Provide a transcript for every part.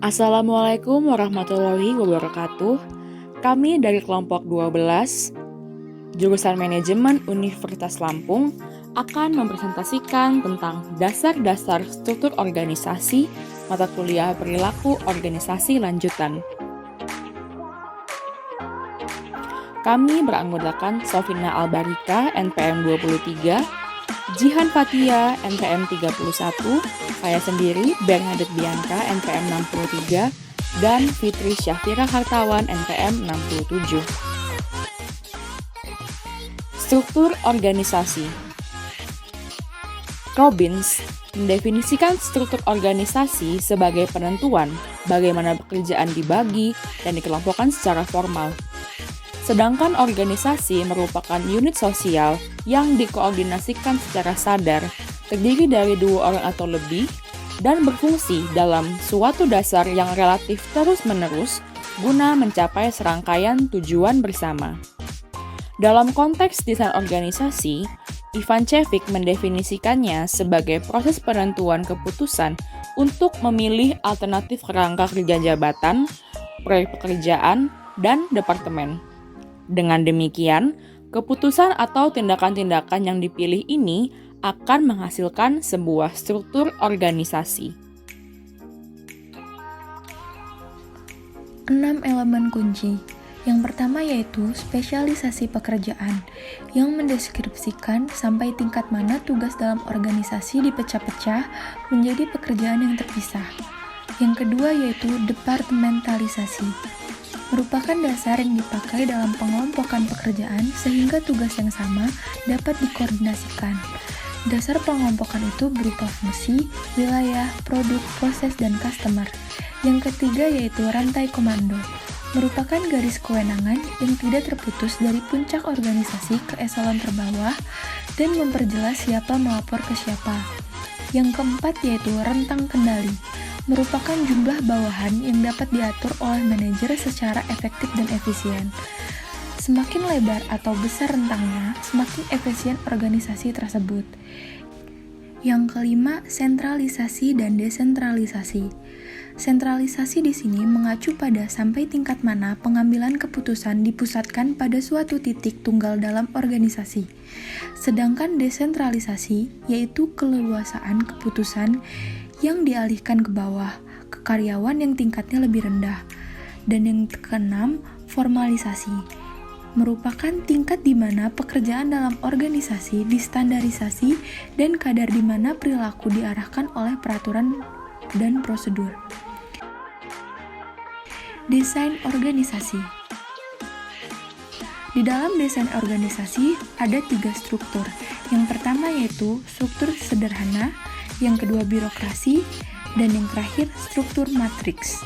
Assalamualaikum warahmatullahi wabarakatuh. Kami dari kelompok 12, jurusan Manajemen Universitas Lampung, akan mempresentasikan tentang dasar-dasar struktur organisasi mata kuliah perilaku organisasi lanjutan. Kami beranggotakan Sofina Albarika, NPM 23, Jihan Fatia, NPM 31, saya sendiri, Bernadette Bianca, NPM 63, dan Fitri Syafira Hartawan, NPM 67. Struktur organisasi. Robbins mendefinisikan struktur organisasi sebagai penentuan bagaimana pekerjaan dibagi dan dikelompokkan secara formal. Sedangkan organisasi merupakan unit sosial yang dikoordinasikan secara sadar, terdiri dari 2 orang atau lebih, dan berfungsi dalam suatu dasar yang relatif terus-menerus guna mencapai serangkaian tujuan bersama. Dalam konteks desain organisasi, Ivan Cevik mendefinisikannya sebagai proses penentuan keputusan untuk memilih alternatif kerangka kerja jabatan, proyek pekerjaan, dan departemen. Dengan demikian, keputusan atau tindakan-tindakan yang dipilih ini akan menghasilkan sebuah struktur organisasi. 6 elemen kunci. Yang pertama yaitu spesialisasi pekerjaan, yang mendeskripsikan sampai tingkat mana tugas dalam organisasi dipecah-pecah menjadi pekerjaan yang terpisah. Yang kedua yaitu departementalisasi, merupakan dasar yang dipakai dalam pengelompokan pekerjaan sehingga tugas yang sama dapat dikoordinasikan. Dasar pengelompokan itu berupa fungsi, wilayah, produk, proses, dan customer. Yang ketiga yaitu rantai komando, merupakan garis kewenangan yang tidak terputus dari puncak organisasi ke eselon terbawah dan memperjelas siapa melapor ke siapa. Yang keempat yaitu rentang kendali, merupakan jumlah bawahan yang dapat diatur oleh manajer secara efektif dan efisien. Semakin lebar atau besar rentangnya, semakin efisien organisasi tersebut. Yang kelima, sentralisasi dan desentralisasi. Sentralisasi di sini mengacu pada sampai tingkat mana pengambilan keputusan dipusatkan pada suatu titik tunggal dalam organisasi. Sedangkan desentralisasi yaitu keleluasaan keputusan yang dialihkan ke bawah, ke karyawan yang tingkatnya lebih rendah. Dan yang keenam, formalisasi, merupakan tingkat di mana pekerjaan dalam organisasi distandarisasi dan kadar di mana perilaku diarahkan oleh peraturan dan prosedur. Desain organisasi. Di dalam desain organisasi ada 3 struktur. Yang pertama yaitu struktur sederhana, yang kedua birokrasi, dan yang terakhir struktur matriks.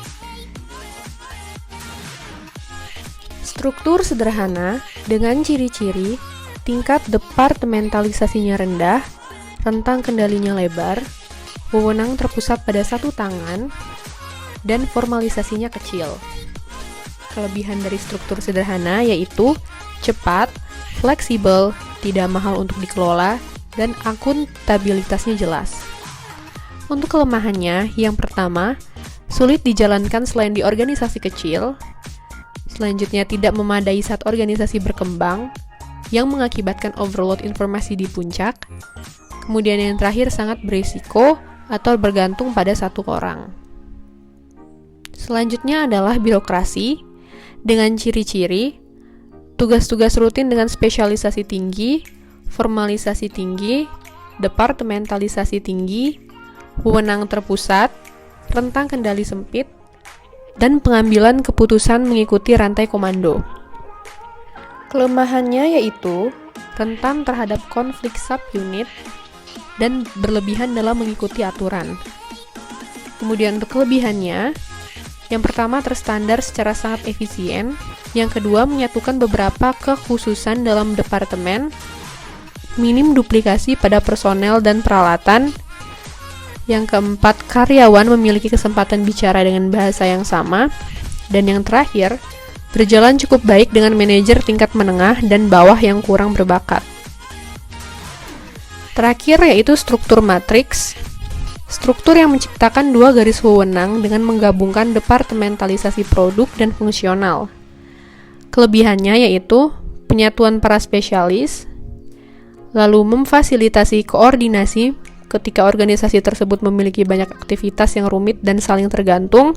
Struktur sederhana dengan ciri-ciri tingkat departementalisasinya rendah, rentang kendalinya lebar, wewenang terpusat pada satu tangan, dan formalisasinya kecil. Kelebihan dari struktur sederhana yaitu cepat, fleksibel, tidak mahal untuk dikelola, dan akuntabilitasnya jelas. Untuk kelemahannya, yang pertama, sulit dijalankan selain di organisasi kecil. Selanjutnya, tidak memadai saat organisasi berkembang, yang mengakibatkan overload informasi di puncak. Kemudian yang terakhir, sangat berisiko atau bergantung pada satu orang. Selanjutnya adalah birokrasi, dengan ciri-ciri, tugas-tugas rutin dengan spesialisasi tinggi, formalisasi tinggi, departementalisasi tinggi, wewenang terpusat, rentang kendali sempit, dan pengambilan keputusan mengikuti rantai komando. Kelemahannya yaitu rentan terhadap konflik subunit dan berlebihan dalam mengikuti aturan. Kemudian untuk kelebihannya, yang pertama terstandar secara sangat efisien, yang kedua menyatukan beberapa kekhususan dalam departemen, minim duplikasi pada personel dan peralatan. Yang keempat, karyawan memiliki kesempatan bicara dengan bahasa yang sama. Dan yang terakhir, berjalan cukup baik dengan manajer tingkat menengah dan bawah yang kurang berbakat. Terakhir yaitu struktur matriks. struktur yang menciptakan dua garis wewenang dengan menggabungkan departementalisasi produk dan fungsional. Kelebihannya yaitu penyatuan para spesialis, lalu memfasilitasi koordinasi ketika organisasi tersebut memiliki banyak aktivitas yang rumit dan saling tergantung,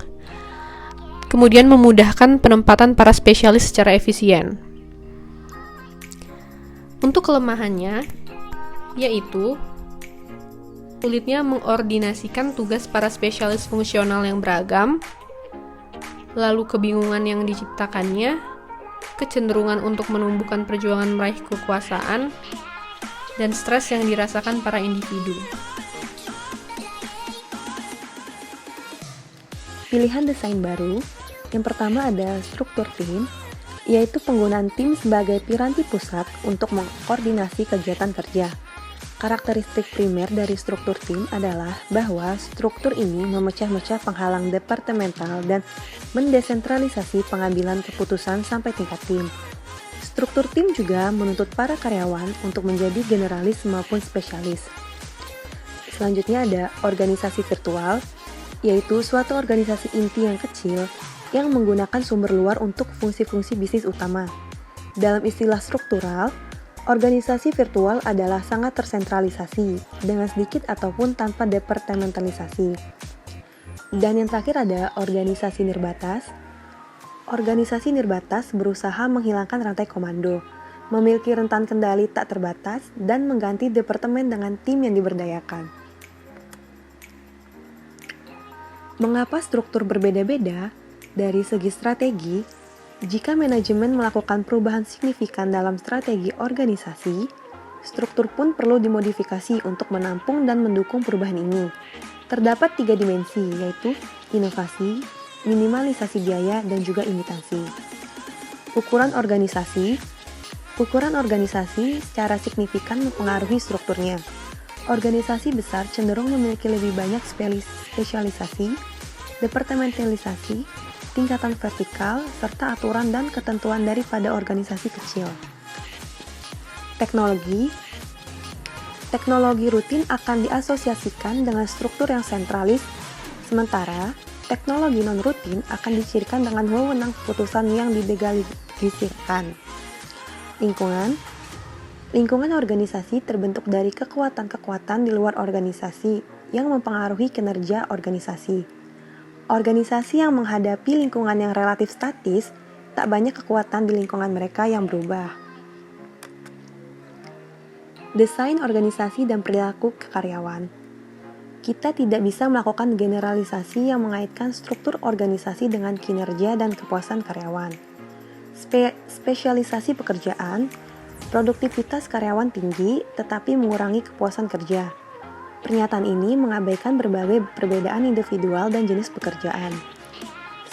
kemudian memudahkan penempatan para spesialis secara efisien. Untuk kelemahannya, yaitu sulitnya mengordinasikan tugas para spesialis fungsional yang beragam, lalu kebingungan yang diciptakannya, kecenderungan untuk menumbuhkan perjuangan meraih kekuasaan, dan stres yang dirasakan para individu. Pilihan desain baru, yang pertama ada struktur tim, yaitu penggunaan tim sebagai piranti pusat untuk mengkoordinasi kegiatan kerja. Karakteristik primer dari struktur tim adalah bahwa struktur ini memecah-mecah penghalang departemental dan mendesentralisasi pengambilan keputusan sampai tingkat tim. Struktur tim juga menuntut para karyawan untuk menjadi generalis maupun spesialis. Selanjutnya ada organisasi virtual, yaitu suatu organisasi inti yang kecil yang menggunakan sumber luar untuk fungsi-fungsi bisnis utama. Dalam istilah struktural, organisasi virtual adalah sangat tersentralisasi, dengan sedikit ataupun tanpa departementalisasi. Dan yang terakhir ada organisasi nirbatas. Organisasi nirbatas berusaha menghilangkan rantai komando, memiliki rentan kendali tak terbatas, dan mengganti departemen dengan tim yang diberdayakan. Mengapa struktur berbeda-beda? Dari segi strategi, jika manajemen melakukan perubahan signifikan dalam strategi organisasi, struktur pun perlu dimodifikasi untuk menampung dan mendukung perubahan ini. Terdapat 3 dimensi, yaitu inovasi, minimalisasi biaya, dan juga imitasi. Ukuran organisasi secara signifikan mempengaruhi strukturnya. Organisasi besar cenderung memiliki lebih banyak spesialisasi, departementalisasi, tingkatan vertikal, serta aturan dan ketentuan daripada organisasi kecil. Teknologi rutin akan diasosiasikan dengan struktur yang sentralis, sementara teknologi non-rutin akan dicirikan dengan wewenang keputusan yang didelegasikan. Lingkungan organisasi terbentuk dari kekuatan-kekuatan di luar organisasi yang mempengaruhi kinerja organisasi. Organisasi yang menghadapi lingkungan yang relatif statis, tak banyak kekuatan di lingkungan mereka yang berubah. Desain organisasi dan perilaku karyawan. Kita tidak bisa melakukan generalisasi yang mengaitkan struktur organisasi dengan kinerja dan kepuasan karyawan. Spesialisasi pekerjaan, produktivitas karyawan tinggi tetapi mengurangi kepuasan kerja. Pernyataan ini mengabaikan berbagai perbedaan individual dan jenis pekerjaan.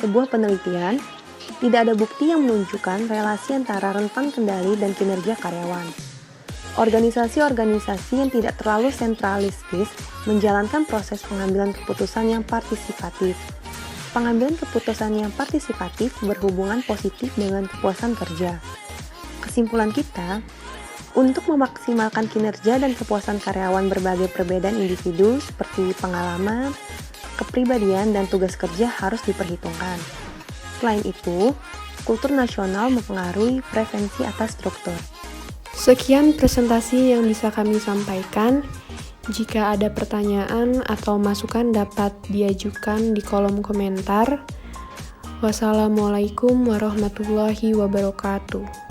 Sebuah penelitian, tidak ada bukti yang menunjukkan relasi antara rentan kendali dan kinerja karyawan. Organisasi-organisasi yang tidak terlalu sentralistis menjalankan proses pengambilan keputusan yang partisipatif. Pengambilan keputusan yang partisipatif berhubungan positif dengan kepuasan kerja. Kesimpulan kita, untuk memaksimalkan kinerja dan kepuasan karyawan, berbagai perbedaan individu seperti pengalaman, kepribadian, dan tugas kerja harus diperhitungkan. Selain itu, kultur nasional mempengaruhi preferensi atas struktur. Sekian presentasi yang bisa kami sampaikan. Jika ada pertanyaan atau masukan dapat diajukan di kolom komentar. Wassalamualaikum warahmatullahi wabarakatuh.